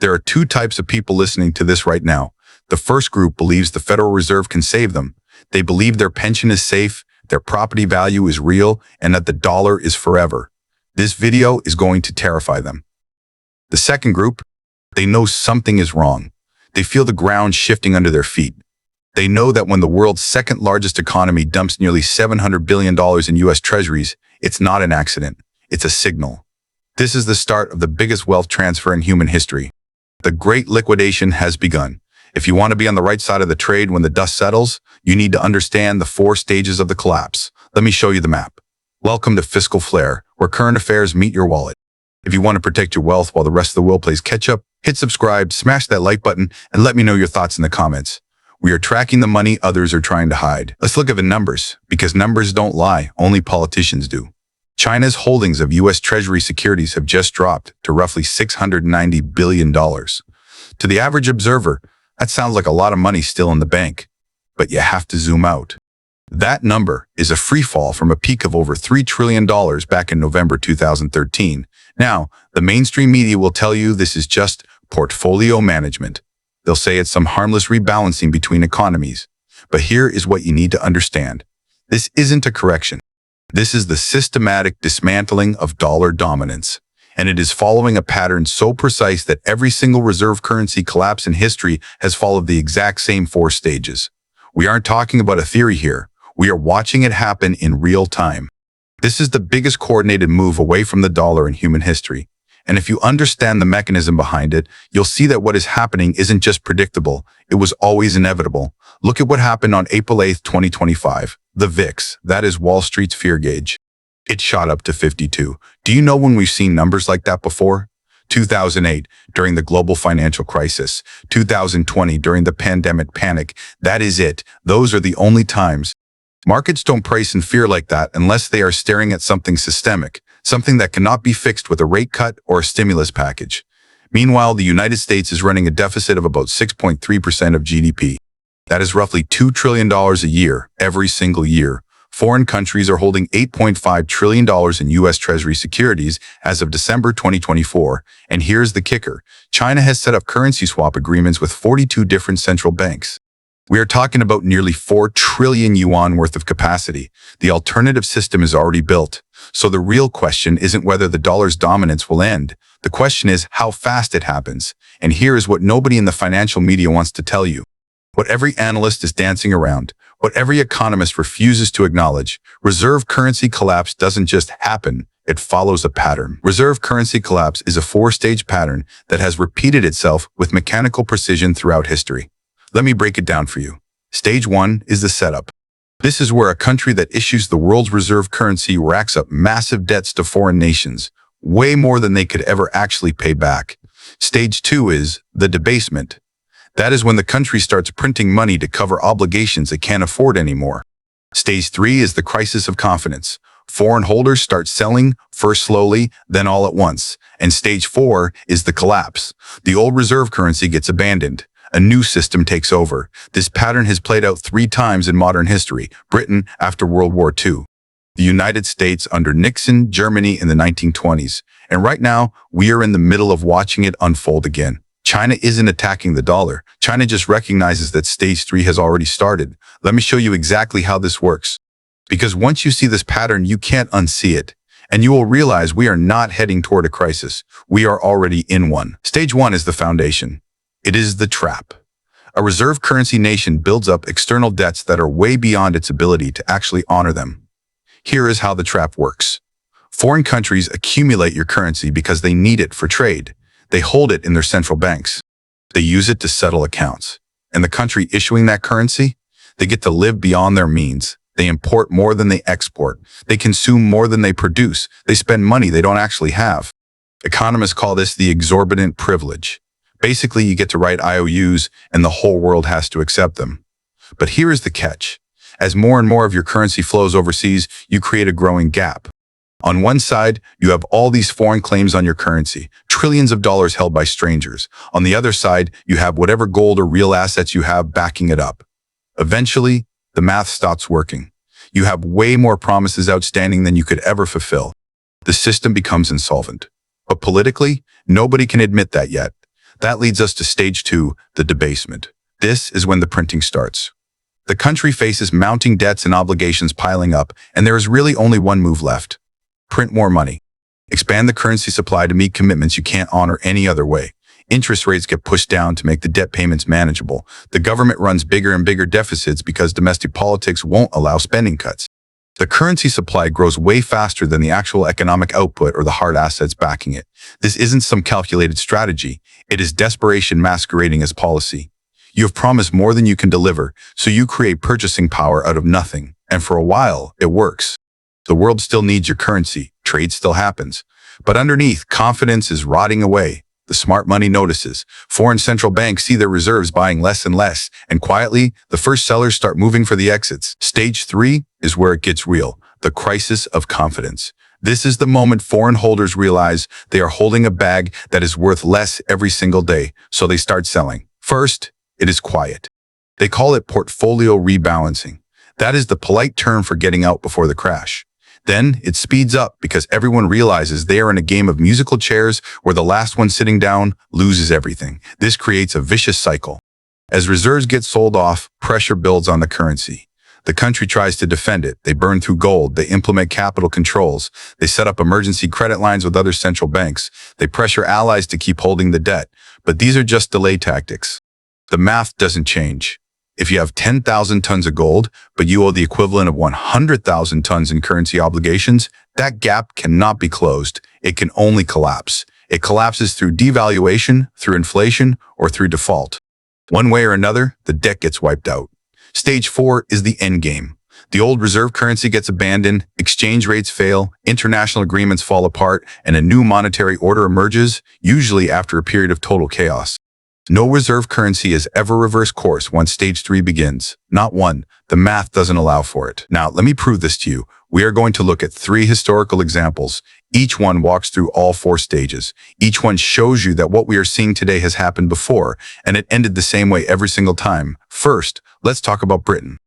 There are two types of people listening to this right now. The first group believes the Federal Reserve can save them. They believe their pension is safe, their property value is real, and that the dollar is forever. This video is going to terrify them. The second group, they know something is wrong. They feel the ground shifting under their feet. They know that when the world's second largest economy dumps nearly $700 billion in US Treasuries, it's not an accident. It's a signal. This is the start of the biggest wealth transfer in human history. The Great Liquidation has begun. If you want to be on the right side of the trade when the dust settles, you need to understand the 4 stages of the collapse. Let me show you the map. Welcome to Fiscal Flair, where current affairs meet your wallet. If you want to protect your wealth while the rest of the world plays catch up, hit subscribe, smash that like button, and let me know your thoughts in the comments. We are tracking the money others are trying to hide. Let's look at the numbers, because numbers don't lie, only politicians do. China's holdings of US Treasury securities have just dropped to roughly $690 billion. To the average observer, that sounds like a lot of money still in the bank. But you have to zoom out. That number is a free fall from a peak of over $3 trillion back in November 2013. Now, the mainstream media will tell you this is just portfolio management. They'll say it's some harmless rebalancing between economies. But here is what you need to understand. This isn't a correction. This is the systematic dismantling of dollar dominance. And it is following a pattern so precise that every single reserve currency collapse in history has followed the exact same 4 stages. We aren't talking about a theory here. We are watching it happen in real time. This is the biggest coordinated move away from the dollar in human history. And if you understand the mechanism behind it, you'll see that what is happening isn't just predictable, it was always inevitable. Look at what happened on April 8, 2025. The VIX, that is Wall Street's fear gauge. It shot up to 52. Do you know when we've seen numbers like that before? 2008, during the global financial crisis. 2020, during the pandemic panic. That is it. Those are the only times. Markets don't price in fear like that unless they are staring at something systemic, something that cannot be fixed with a rate cut or a stimulus package. Meanwhile, the United States is running a deficit of about 6.3% of GDP. That is roughly $2 trillion a year, every single year. Foreign countries are holding $8.5 trillion in US Treasury securities as of December 2024. And here's the kicker. China has set up currency swap agreements with 42 different central banks. We are talking about nearly 4 trillion yuan worth of capacity. The alternative system is already built. So the real question isn't whether the dollar's dominance will end. The question is how fast it happens. And here is what nobody in the financial media wants to tell you. What every analyst is dancing around, what every economist refuses to acknowledge, reserve currency collapse doesn't just happen, it follows a pattern. Reserve currency collapse is a 4-stage pattern that has repeated itself with mechanical precision throughout history. Let me break it down for you. Stage 1 is the setup. This is where a country that issues the world's reserve currency racks up massive debts to foreign nations, way more than they could ever actually pay back. Stage 2 is the debasement. That is when the country starts printing money to cover obligations it can't afford anymore. Stage 3 is the crisis of confidence. Foreign holders start selling, first slowly, then all at once. And stage 4 is the collapse. The old reserve currency gets abandoned. A new system takes over. This pattern has played out 3 times in modern history. Britain after World War II. The United States under Nixon, Germany in the 1920s. And right now, we are in the middle of watching it unfold again. China isn't attacking the dollar. China just recognizes that stage 3 has already started. Let me show you exactly how this works. Because once you see this pattern, you can't unsee it. And you will realize we are not heading toward a crisis. We are already in one. Stage 1 is the foundation. It is the trap. A reserve currency nation builds up external debts that are way beyond its ability to actually honor them. Here is how the trap works. Foreign countries accumulate your currency because they need it for trade. They hold it in their central banks. They use it to settle accounts. And the country issuing that currency, they get to live beyond their means. They import more than they export. They consume more than they produce. They spend money they don't actually have. Economists call this the exorbitant privilege. Basically, you get to write IOUs and the whole world has to accept them. But here is the catch. As more and more of your currency flows overseas, you create a growing gap. On one side, you have all these foreign claims on your currency, trillions of dollars held by strangers. On the other side, you have whatever gold or real assets you have backing it up. Eventually, the math stops working. You have way more promises outstanding than you could ever fulfill. The system becomes insolvent. But politically, nobody can admit that yet. That leads us to stage 2, the debasement. This is when the printing starts. The country faces mounting debts and obligations piling up, and there is really only one move left. Print more money. Expand the currency supply to meet commitments you can't honor any other way. Interest rates get pushed down to make the debt payments manageable. The government runs bigger and bigger deficits because domestic politics won't allow spending cuts. The currency supply grows way faster than the actual economic output or the hard assets backing it. This isn't some calculated strategy. It is desperation masquerading as policy. You have promised more than you can deliver, so you create purchasing power out of nothing. And for a while, it works. The world still needs your currency. Trade still happens. But underneath, confidence is rotting away. The smart money notices. Foreign central banks see their reserves buying less and less, and quietly, the first sellers start moving for the exits. Stage 3 is where it gets real, the crisis of confidence. This is the moment foreign holders realize they are holding a bag that is worth less every single day, so they start selling. First, it is quiet. They call it portfolio rebalancing. That is the polite term for getting out before the crash. Then it speeds up because everyone realizes they are in a game of musical chairs where the last one sitting down loses everything. This creates a vicious cycle. As reserves get sold off, pressure builds on the currency. The country tries to defend it. They burn through gold. They implement capital controls. They set up emergency credit lines with other central banks. They pressure allies to keep holding the debt. But these are just delay tactics. The math doesn't change. If you have 10,000 tons of gold, but you owe the equivalent of 100,000 tons in currency obligations, that gap cannot be closed. It can only collapse. It collapses through devaluation, through inflation, or through default. One way or another, the debt gets wiped out. Stage 4 is the end game. The old reserve currency gets abandoned, exchange rates fail, international agreements fall apart, and a new monetary order emerges, usually after a period of total chaos. No reserve currency has ever reversed course once stage 3 begins. Not one. The math doesn't allow for it. Now, let me prove this to you. We are going to look at 3 historical examples. Each one walks through all 4 stages. Each one shows you that what we are seeing today has happened before, and it ended the same way every single time. First, let's talk about Britain.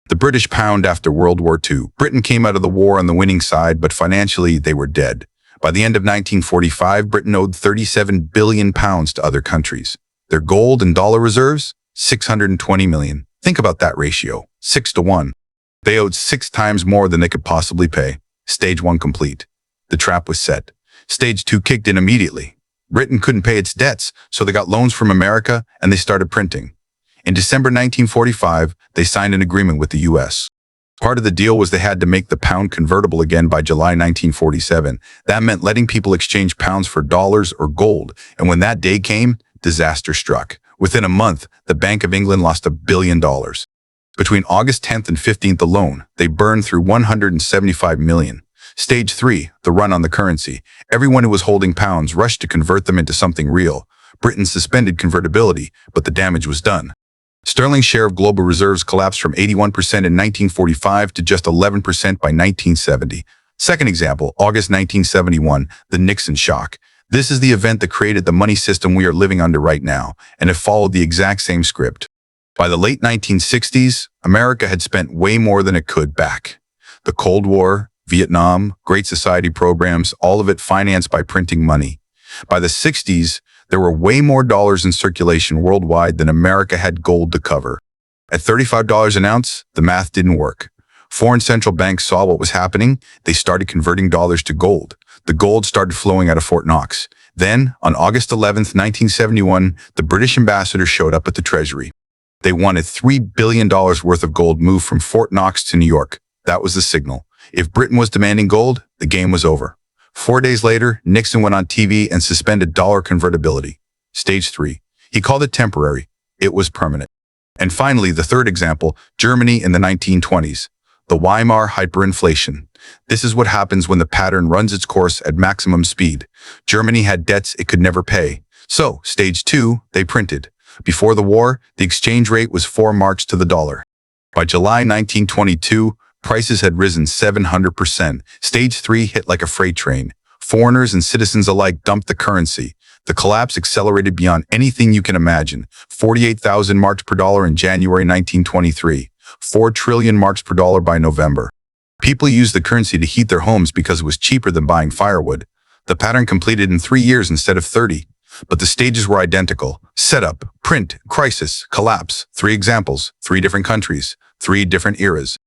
The British pound after World War II. Britain came out of the war on the winning side, but financially they were dead. By the end of 1945, Britain owed £37 billion to other countries. Their gold and dollar reserves, 620 million. Think about that ratio, 6 to 1. They owed 6 times more than they could possibly pay. Stage 1 complete. The trap was set. Stage 2 kicked in immediately. Britain couldn't pay its debts, so they got loans from America and they started printing. In December 1945, they signed an agreement with the US. Part of the deal was they had to make the pound convertible again by July 1947. That meant letting people exchange pounds for dollars or gold, and when that day came, disaster struck. Within a month, the Bank of England lost $1 billion. Between August 10th and 15th alone, they burned through 175 million. Stage 3, the run on the currency. Everyone who was holding pounds rushed to convert them into something real. Britain suspended convertibility, but the damage was done. Sterling's share of global reserves collapsed from 81% in 1945 to just 11% by 1970. Second example, August 1971, the Nixon shock. This is the event that created the money system we are living under right now, and it followed the exact same script. By the late 1960s, America had spent way more than it could back. The Cold War, Vietnam, Great Society programs, all of it financed by printing money. By the 60s, there were way more dollars in circulation worldwide than America had gold to cover. At $35 an ounce, the math didn't work. Foreign central banks saw what was happening. They started converting dollars to gold. The gold started flowing out of Fort Knox. Then, on August 11th, 1971, the British ambassador showed up at the Treasury. They wanted $3 billion worth of gold moved from Fort Knox to New York. That was the signal. If Britain was demanding gold, the game was over. 4 days later, Nixon went on TV and suspended dollar convertibility. Stage 3. He called it temporary. It was permanent. And finally, the third example, Germany in the 1920s. The Weimar hyperinflation. This is what happens when the pattern runs its course at maximum speed. Germany had debts it could never pay. So, stage 2, they printed. Before the war, the exchange rate was 4 marks to the dollar. By July 1922, prices had risen 700%. Stage 3 hit like a freight train. Foreigners and citizens alike dumped the currency. The collapse accelerated beyond anything you can imagine. 48,000 marks per dollar in January 1923. 4 trillion marks per dollar by November. People used the currency to heat their homes because it was cheaper than buying firewood. The pattern completed in 3 years instead of 30. But the stages were identical. Setup, print, crisis, collapse. 3 examples, 3 different countries, 3 different eras.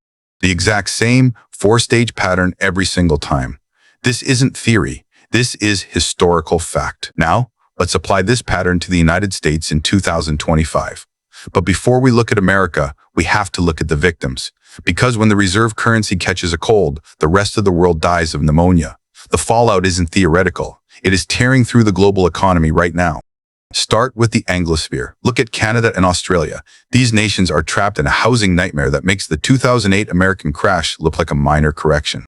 The exact same 4-stage pattern every single time. This isn't theory. This is historical fact. Now, let's apply this pattern to the United States in 2025. But before we look at America, we have to look at the victims. Because when the reserve currency catches a cold, the rest of the world dies of pneumonia. The fallout isn't theoretical. It is tearing through the global economy right now. Start with the Anglosphere. Look at Canada and Australia. These nations are trapped in a housing nightmare that makes the 2008 American crash look like a minor correction.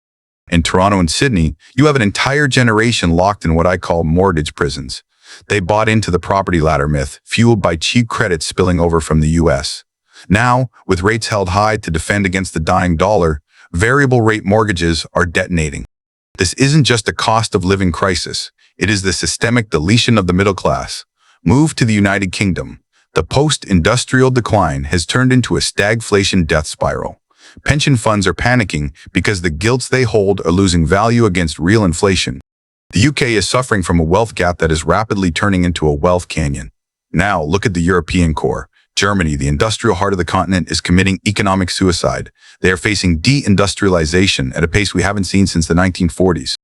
In Toronto and Sydney, you have an entire generation locked in what I call mortgage prisons. They bought into the property ladder myth, fueled by cheap credit spilling over from the US. Now, with rates held high to defend against the dying dollar, variable rate mortgages are detonating. This isn't just a cost of living crisis. It is the systemic deletion of the middle class. Move to the United Kingdom. The post-industrial decline has turned into a stagflation death spiral. Pension funds are panicking because the gilts they hold are losing value against real inflation. The UK is suffering from a wealth gap that is rapidly turning into a wealth canyon. Now, look at the European core. Germany, the industrial heart of the continent, is committing economic suicide. They are facing deindustrialization at a pace we haven't seen since the 1940s.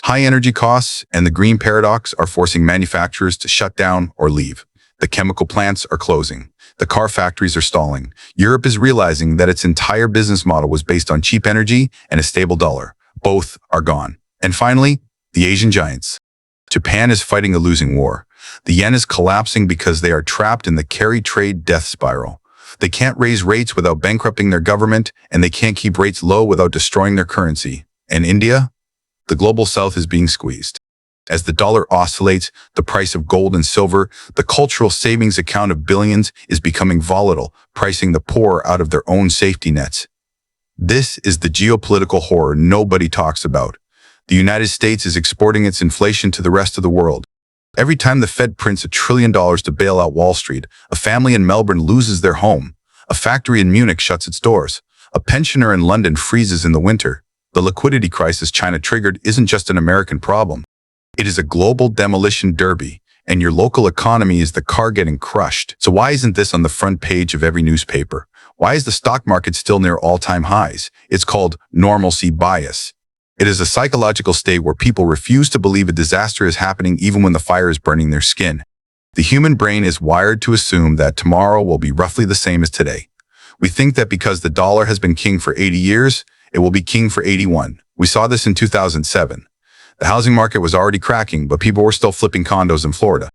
High energy costs and the green paradox are forcing manufacturers to shut down or leave. The chemical plants are closing. The car factories are stalling. Europe is realizing that its entire business model was based on cheap energy and a stable dollar. Both are gone. And finally, the Asian giants. Japan is fighting a losing war. The yen is collapsing because they are trapped in the carry trade death spiral. They can't raise rates without bankrupting their government, and they can't keep rates low without destroying their currency. And India? The global south is being squeezed. As the dollar oscillates, the price of gold and silver, the cultural savings account of billions, is becoming volatile, pricing the poor out of their own safety nets. This is the geopolitical horror nobody talks about. The United States is exporting its inflation to the rest of the world. Every time the Fed prints $1 trillion to bail out Wall Street, a family in Melbourne loses their home. A factory in Munich shuts its doors. A pensioner in London freezes in the winter. The liquidity crisis China triggered isn't just an American problem. It is a global demolition derby, and your local economy is the car getting crushed. So why isn't this on the front page of every newspaper? Why is the stock market still near all-time highs? It's called normalcy bias. It is a psychological state where people refuse to believe a disaster is happening even when the fire is burning their skin. The human brain is wired to assume that tomorrow will be roughly the same as today. We think that because the dollar has been king for 80 years, it will be king for 81. We saw this in 2007. The housing market was already cracking, but people were still flipping condos in Florida.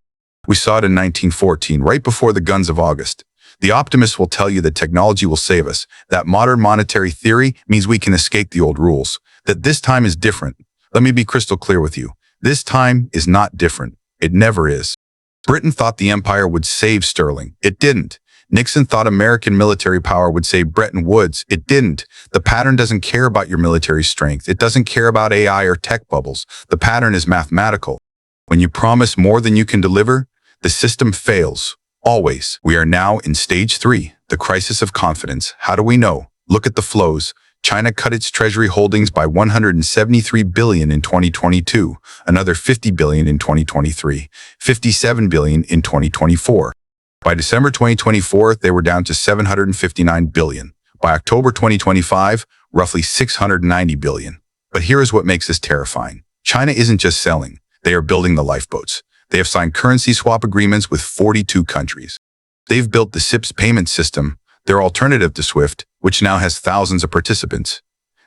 We saw it in 1914, right before the guns of August. The optimists will tell you that technology will save us, that modern monetary theory means we can escape the old rules, that this time is different. Let me be crystal clear with you. This time is not different. It never is. Britain thought the empire would save sterling. It didn't. Nixon thought American military power would save Bretton Woods. It didn't. The pattern doesn't care about your military strength. It doesn't care about AI or tech bubbles. The pattern is mathematical. When you promise more than you can deliver, the system fails. Always. We are now in stage 3, the crisis of confidence. How do we know? Look at the flows. China cut its treasury holdings by $173 billion in 2022, another $50 billion in 2023, $57 billion in 2024. By December 2024, they were down to $759 billion. By October 2025, roughly $690 billion. But here is what makes this terrifying. China isn't just selling. They are building the lifeboats. They have signed currency swap agreements with 42 countries. They've built the SIPS payment system, their alternative to SWIFT, which now has thousands of participants.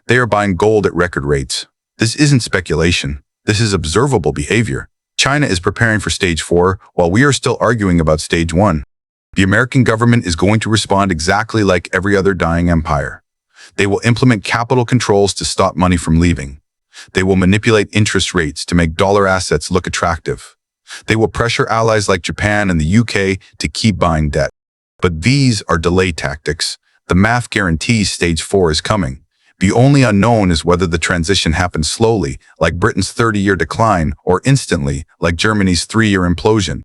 They are buying gold at record rates. This isn't speculation. This is observable behavior. China is preparing for stage 4, while we are still arguing about stage 1. The American government is going to respond exactly like every other dying empire. They will implement capital controls to stop money from leaving. They will manipulate interest rates to make dollar assets look attractive. They will pressure allies like Japan and the UK to keep buying debt. But these are delay tactics. The math guarantees stage 4 is coming. The only unknown is whether the transition happens slowly, like Britain's 30-year decline, or instantly, like Germany's 3-year implosion.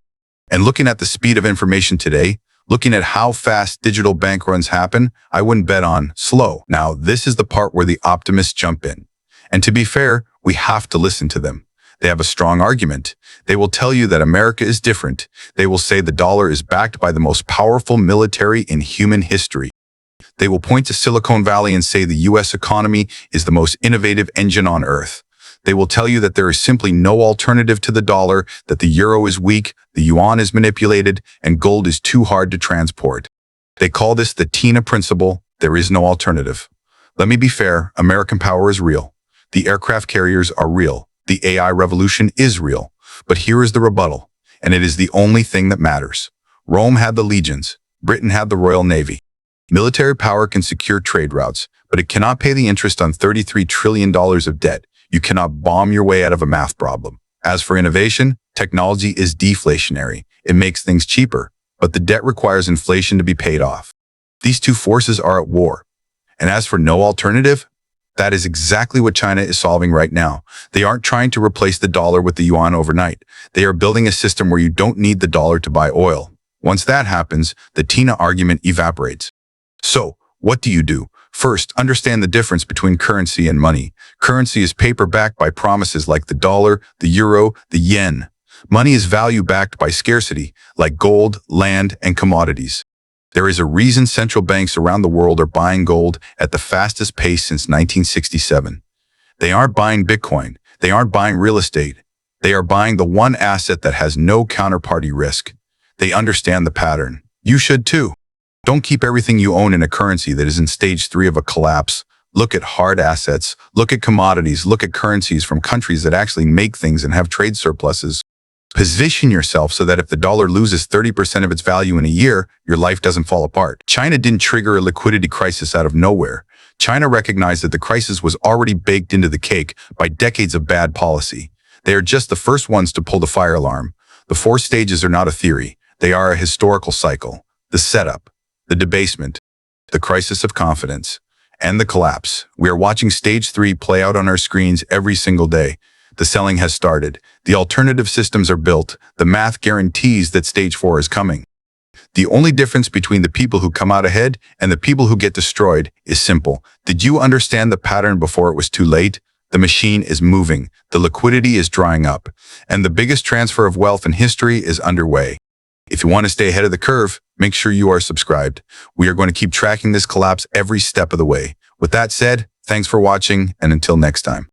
And looking at the speed of information today, looking at how fast digital bank runs happen, I wouldn't bet on slow. Now, this is the part where the optimists jump in. And to be fair, we have to listen to them. They have a strong argument. They will tell you that America is different. They will say the dollar is backed by the most powerful military in human history. They will point to Silicon Valley and say the US economy is the most innovative engine on earth. They will tell you that there is simply no alternative to the dollar, that the euro is weak, the yuan is manipulated, and gold is too hard to transport. They call this the TINA principle. There is no alternative. Let me be fair, American power is real. The aircraft carriers are real. The AI revolution is real. But here is the rebuttal, and it is the only thing that matters. Rome had the legions. Britain had the Royal Navy. Military power can secure trade routes, but it cannot pay the interest on $33 trillion of debt. You cannot bomb your way out of a math problem. As for innovation, technology is deflationary. It makes things cheaper, but the debt requires inflation to be paid off. These two forces are at war. And as for no alternative, that is exactly what China is solving right now. They aren't trying to replace the dollar with the yuan overnight. They are building a system where you don't need the dollar to buy oil. Once that happens, the TINA argument evaporates. So, what do you do? First, understand the difference between currency and money. Currency is paper backed by promises like the dollar, the euro, the yen. Money is value backed by scarcity, like gold, land, and commodities. There is a reason central banks around the world are buying gold at the fastest pace since 1967. They aren't buying Bitcoin. They aren't buying real estate. They are buying the one asset that has no counterparty risk. They understand the pattern. You should too. Don't keep everything you own in a currency that is in stage 3 of a collapse. Look at hard assets. Look at commodities. Look at currencies from countries that actually make things and have trade surpluses. Position yourself so that if the dollar loses 30% of its value in a year, your life doesn't fall apart. China didn't trigger a liquidity crisis out of nowhere. China recognized that the crisis was already baked into the cake by decades of bad policy. They are just the first ones to pull the fire alarm. The 4 stages are not a theory. They are a historical cycle. The setup, the debasement, the crisis of confidence, and the collapse. We are watching stage 3 play out on our screens every single day. The selling has started. The alternative systems are built. The math guarantees that stage 4 is coming. The only difference between the people who come out ahead and the people who get destroyed is simple. Did you understand the pattern before it was too late? The machine is moving. The liquidity is drying up. And the biggest transfer of wealth in history is underway. If you want to stay ahead of the curve, make sure you are subscribed. We are going to keep tracking this collapse every step of the way. With that said, thanks for watching, and until next time.